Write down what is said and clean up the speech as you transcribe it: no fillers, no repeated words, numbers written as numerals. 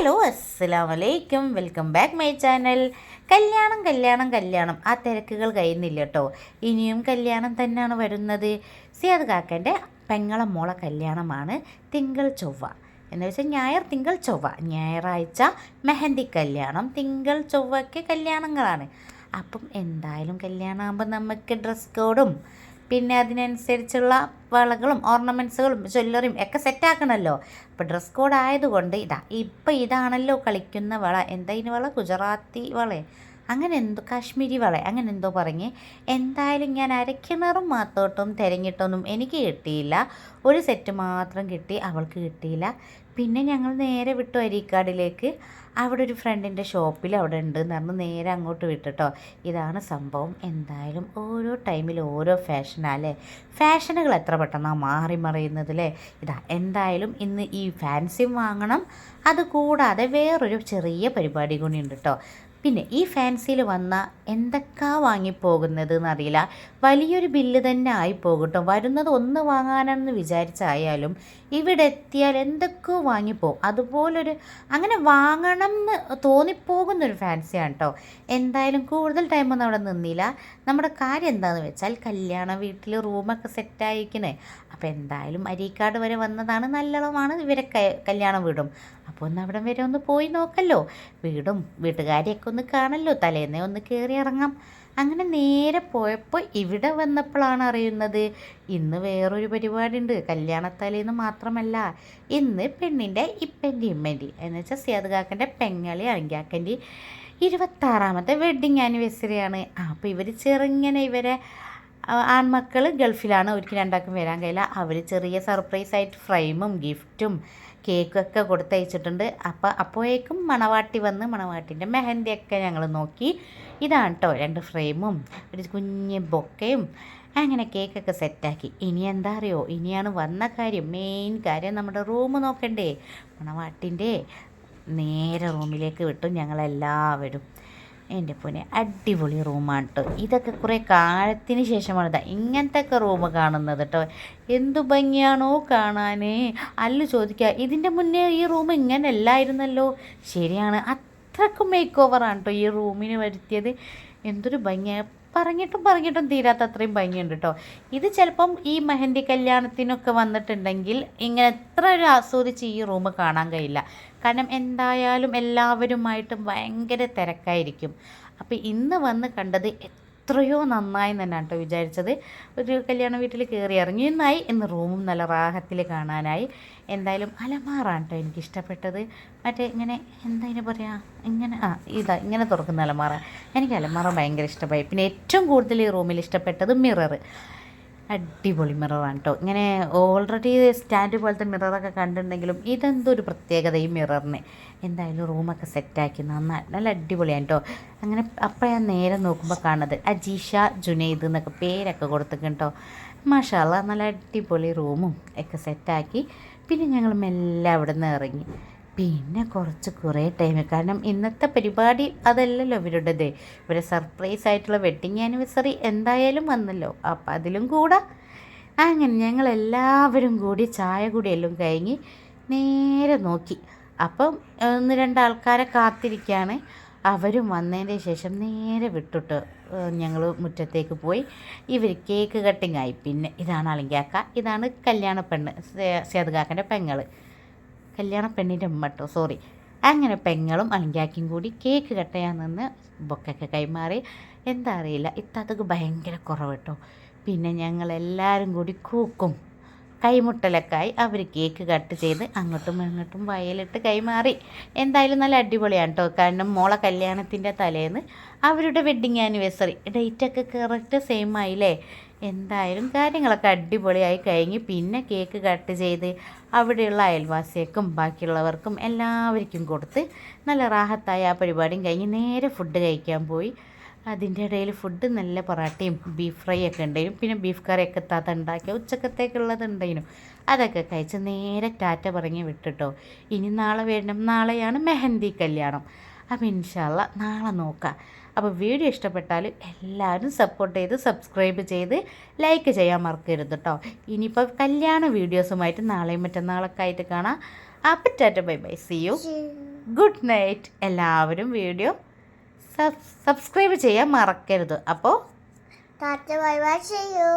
Hello അസ്സലാമലൈക്കും, welcome back my channel. കല്യാണം ആ തിരക്കുകൾ കഴിയുന്നില്ല കേട്ടോ. ഇനിയും കല്യാണം തന്നെയാണ് വരുന്നത്. സിയാദ് കാക്കൻ്റെ പെങ്ങളെ മോളെ കല്യാണമാണ് തിങ്കൾ ചൊവ്വ എന്ന് വെച്ചാൽ ഞായർ തിങ്കൾ ചൊവ്വ, ഞായറാഴ്ച മെഹന്തി കല്യാണം, തിങ്കൾ ചൊവ്വയ്ക്ക് കല്യാണങ്ങളാണ്. അപ്പം എന്തായാലും കല്യാണമാകുമ്പോൾ നമുക്ക് ഡ്രസ് കോഡും പിന്നെ അതിനനുസരിച്ചുള്ള വളകളും ഓർണമെൻറ്റ്സുകളും ജ്വല്ലറിയും ഒക്കെ സെറ്റാക്കണമല്ലോ. അപ്പോൾ ഡ്രസ് കോഡ് ആയതുകൊണ്ട് ഇതാണല്ലോ കളിക്കുന്ന വള. എന്താ ഇതിന് വള? ഗുജറാത്തി വള, അങ്ങനെ എന്തോ കാശ്മീരി വള, അങ്ങനെ എന്തോ പറഞ്ഞ് എന്തായാലും ഞാൻ അരക്കിണറും മാത്തോട്ടും തിരഞ്ഞിട്ടൊന്നും എനിക്ക് കിട്ടിയില്ല. ഒരു സെറ്റ് മാത്രം കിട്ടി, അവൾക്ക് കിട്ടിയില്ല. പിന്നെ ഞങ്ങൾ നേരെ വിട്ടു അരീക്കാടിലേക്ക്. അവിടെ ഒരു ഫ്രണ്ടിൻ്റെ ഷോപ്പിൽ അവിടെ ഉണ്ട് എന്ന് പറഞ്ഞ് നേരെ അങ്ങോട്ട് വിട്ടിട്ടോ. ഇതാണ് സംഭവം. എന്തായാലും ഓരോ ടൈമിൽ ഓരോ ഫാഷനല്ലേ. ഫാഷനുകൾ എത്ര പെട്ടെന്നാണ് മാറി മറിയുന്നത് അല്ലേ. എന്തായാലും ഇന്ന് ഈ ഫാൻസിയും വാങ്ങണം. അതുകൂടാതെ വേറൊരു ചെറിയ പരിപാടി കൂടി ഉണ്ട് കേട്ടോ. പിന്നെ ഈ ഫാൻസിയിൽ വന്ന എന്തൊക്കെ വാങ്ങിപ്പോകുന്നത് എന്നറിയില്ല. വലിയൊരു ബില്ല് തന്നെ ആയിപ്പോകും കേട്ടോ. വരുന്നത് ഒന്ന് വാങ്ങാനാണെന്ന് വിചാരിച്ചായാലും ഇവിടെ എത്തിയാൽ എന്തൊക്കെയോ വാങ്ങിപ്പോകും. അതുപോലൊരു അങ്ങനെ വാങ്ങണം എന്ന് തോന്നിപ്പോകുന്നൊരു ഫാൻസിയാണ് കേട്ടോ. എന്തായാലും കൂടുതൽ ടൈമൊന്നും അവിടെ നിന്നില്ല. നമ്മുടെ കാര്യം എന്താണെന്ന് വെച്ചാൽ കല്യാണ വീട്ടിൽ റൂമൊക്കെ സെറ്റായിരിക്കണേ. അപ്പോൾ എന്തായാലും അരീക്കാട് വരെ വന്നതാണ്, നല്ലോണമാണ് ഇവരെ കല്യാണം വീടും. അപ്പോൾ ഒന്ന് അവിടെ വരെ ഒന്ന് പോയി നോക്കല്ലോ, വീടും വീട്ടുകാരെയൊക്കെ ഒന്ന് കാണല്ലോ, തലേന്നേ ഒന്ന് കയറി ഇറങ്ങാം. അങ്ങനെ നേരെ പോയപ്പോൾ ഇവിടെ വന്നപ്പോഴാണ് അറിയുന്നത് ഇന്ന് വേറൊരു പരിപാടി ഉണ്ട്. കല്യാണത്തലേന്ന് മാത്രമല്ല, ഇന്ന് പെണ്ണിൻ്റെ ഇപ്പൻ്റെ ഇമ്മൻ്റെ എന്ന് വെച്ചാൽ സിയാദ് കാക്കൻ്റെ പെങ്ങളി അങ്കിയാക്കൻ്റെ 26ാമത്തെ വെഡ്ഡിങ് ആനിവേഴ്സറിയാണ്. അപ്പോൾ ഇവർ ചെറുങ്ങനെ ഇവരെ ആൺമക്കൾ ഗൾഫിലാണ്, അവർക്ക് രണ്ടാൾക്കും വരാൻ കഴിയില്ല. അവർ ചെറിയ സർപ്രൈസായിട്ട് ഫ്രെയിമും ഗിഫ്റ്റും കേക്കൊക്കെ കൊടുത്തയച്ചിട്ടുണ്ട്. അപ്പോഴേക്കും മണവാട്ടി വന്ന് മണവാട്ടിൻ്റെ മെഹന്തിയൊക്കെ ഞങ്ങൾ നോക്കി. ഇതാണ് കേട്ടോ 2 ഫ്രെയിമും ഒരു കുഞ്ഞ് ബൊക്കയും, അങ്ങനെ കേക്കൊക്കെ സെറ്റാക്കി. ഇനി എന്താ അറിയോ, ഇനിയാണ് വന്ന കാര്യം, മെയിൻ കാര്യം. നമ്മുടെ റൂം നോക്കണ്ടേ. മണവാട്ടിൻ്റെ നേരെ റൂമിലേക്ക് വിട്ടു ഞങ്ങളെല്ലാവരും. എൻ്റെ പൊന്നെ അടിപൊളി റൂമാണ് കേട്ടോ. ഇതൊക്കെ കുറേ കാലത്തിന് ശേഷമാണ് ഇങ്ങനത്തെ ഒക്കെ റൂം കാണുന്നത് കേട്ടോ. എന്തു ഭംഗിയാണോ കാണാൻ. അല്ല ചോദിക്കുക, ഇതിൻ്റെ മുന്നേ ഈ റൂം ഇങ്ങനെ അല്ലായിരുന്നല്ലോ. ശരിയാണ്, അത്രക്കും മേക്ക് ഓവറാണ് കേട്ടോ ഈ റൂമിന് വരുത്തിയത്. എന്തൊരു ഭംഗിയാണ്, പറഞ്ഞിട്ടും തീരാത്ത അത്രയും ഭംഗിയുണ്ട് കേട്ടോ. ഇത് ചിലപ്പം ഈ മെഹന്തി കല്യാണത്തിനൊക്കെ വന്നിട്ടുണ്ടെങ്കിൽ ഇങ്ങനെ എത്ര ഒരു ആസ്വദിച്ച് ഈ റൂം കാണാൻ കഴിയില്ല. കാരണം എന്തായാലും എല്ലാവരുമായിട്ടും ഭയങ്കര തിരക്കായിരിക്കും. അപ്പോൾ ഇന്ന് വന്ന് കണ്ടത് എത്രയോ നന്നായി തന്നെയാണ് കേട്ടോ വിചാരിച്ചത്. ഒരു കല്യാണ വീട്ടിൽ കയറി ഇറങ്ങിയെന്നായി, ഇന്ന് റൂമും നല്ല റാഹത്തിൽ കാണാനായി. എന്തായാലും അലമാറാണ് കേട്ടോ എനിക്കിഷ്ടപ്പെട്ടത്. മറ്റേ ഇങ്ങനെ എന്താ ഇതിന് പറയുക, ഇങ്ങനെ ഇങ്ങനെ തുറക്കുന്ന അലമാറ. എനിക്ക് അലമാറ ഭയങ്കര ഇഷ്ടമായി. പിന്നെ ഏറ്റവും കൂടുതൽ ഈ റൂമിൽ ഇഷ്ടപ്പെട്ടത് മിറർ. അടിപൊളി മിററാണ് കേട്ടോ. ഇങ്ങനെ ഓൾറെഡി സ്റ്റാൻഡ് പോലത്തെ മിററൊക്കെ കണ്ടിട്ടുണ്ടെങ്കിലും ഇതെന്തോ ഒരു പ്രത്യേകത ഈ മിററിന്. എന്തായാലും റൂമൊക്കെ സെറ്റാക്കി നല്ല അടിപൊളിയാണ് കേട്ടോ. അങ്ങനെ അപ്പം ഞാൻ നേരെ നോക്കുമ്പോൾ കാണുന്നത് അജീഷ ജുനൈദ് എന്നൊക്കെ പേരൊക്കെ കൊടുത്തിട്ടുണ്ട് കേട്ടോ. മാഷാ അല്ലാ, നല്ല അടിപൊളി റൂമും ഒക്കെ സെറ്റാക്കി. പിന്നെ ഞങ്ങൾ മെല്ലെ അവിടെ നിന്ന് ഇറങ്ങി. പിന്നെ കുറേ ടൈം, കാരണം ഇന്നത്തെ പരിപാടി അതല്ലല്ലോ ഇവരുടേത്. ഇവരെ സർപ്രൈസ് ആയിട്ടുള്ള വെഡ്ഡിങ് ആനിവേഴ്സറി എന്തായാലും വന്നല്ലോ. അപ്പം അതിലും കൂടെ അങ്ങനെ ഞങ്ങളെല്ലാവരും കൂടി ചായ കൂടിയെല്ലാം കഴിഞ്ഞ് നേരെ നോക്കി. അപ്പം 1-2 ആൾക്കാരെ കാത്തിരിക്കുകയാണ്. അവരും വന്നതിൻ്റെ ശേഷം നേരെ വിട്ടിട്ട് ഞങ്ങൾ മുറ്റത്തേക്ക് പോയി. ഇവർ കേക്ക് കട്ടിങ് ആയി. പിന്നെ ഇതാണ് അളിങ്കാക്ക, ഇതാണ് കല്യാണ പെണ്ണ് സിയാദ് കാക്കൻ്റെ പെങ്ങൾ, കല്യാണ പെണ്ണിൻ്റെ ഉമ്മ കേട്ടോ, സോറി. അങ്ങനെ പെങ്ങളും അളിങ്കാക്കും കൂടി കേക്ക് കട്ട് ചെയ്യാൻ നിന്ന് ബൊക്കൊക്കെ കൈമാറി. എന്താ അറിയില്ല, ഇത്തതൊക്കെ ഭയങ്കര കുറവ് കേട്ടോ. പിന്നെ ഞങ്ങളെല്ലാവരും കൂടി കൂക്കും കൈമുട്ടലൊക്കെയായി. അവർ കേക്ക് കട്ട് ചെയ്ത് അങ്ങോട്ടും ഇങ്ങോട്ടും വയലിട്ട് കൈമാറി. എന്തായാലും നല്ല അടിപൊളിയാണ് കേട്ടോ. കാരണം മോളെ കല്യാണത്തിൻ്റെ തലേന്ന് അവരുടെ വെഡ്ഡിങ് ആനിവേഴ്സറി ഡേറ്റൊക്കെ കറക്റ്റ് സെയിം ആയില്ലേ. എന്തായാലും കാര്യങ്ങളൊക്കെ അടിപൊളിയായി കഴിഞ്ഞ് പിന്നെ കേക്ക് കട്ട് ചെയ്ത് അവിടെയുള്ള അയൽവാസികൾക്കും ബാക്കിയുള്ളവർക്കും എല്ലാവർക്കും കൊടുത്ത് നല്ല റാഹത്തായ ആ പരിപാടിയും കഴിഞ്ഞ് നേരെ ഫുഡ് കഴിക്കാൻ പോയി. അതിൻ്റെ ഇടയിൽ ഫുഡ് നല്ല പൊറാട്ടയും ബീഫ് ഫ്രൈ ഒക്കെ ഉണ്ടായിരുന്നു. പിന്നെ ബീഫ് കറിയൊക്കെ താത്ത ഉണ്ടാക്കിയ ഉച്ചക്കത്തേക്കുള്ളത് ഉണ്ടായിരുന്നു. അതൊക്കെ കഴിച്ച് നേരെ ടാറ്റ പറഞ്ഞ് വിട്ടിട്ടോ. ഇനി നാളെ വരണം, നാളെയാണ് മെഹന്തി കല്യാണം. അപ്പോൾ ഇൻഷാ അല്ലാ നാളെ നോക്കാം. അപ്പോൾ വീഡിയോ ഇഷ്ടപ്പെട്ടാൽ എല്ലാവരും സപ്പോർട്ട് ചെയ്ത് സബ്സ്ക്രൈബ് ചെയ്ത് ലൈക്ക് ചെയ്യാൻ മറക്കരുത് കേട്ടോ. ഇനിയിപ്പോൾ കല്യാണ വീഡിയോസുമായിട്ട് നാളെയും മറ്റന്നാളൊക്കെ ആയിട്ട് കാണാം. അപ്പോൾ tata bye bye, see you. Good night. എല്ലാവരും വീഡിയോ സബ്സ്ക്രൈബ് ചെയ്യാൻ മറക്കരുത്. അപ്പോൾ ബൈ ബൈ ചെയ്യൂ.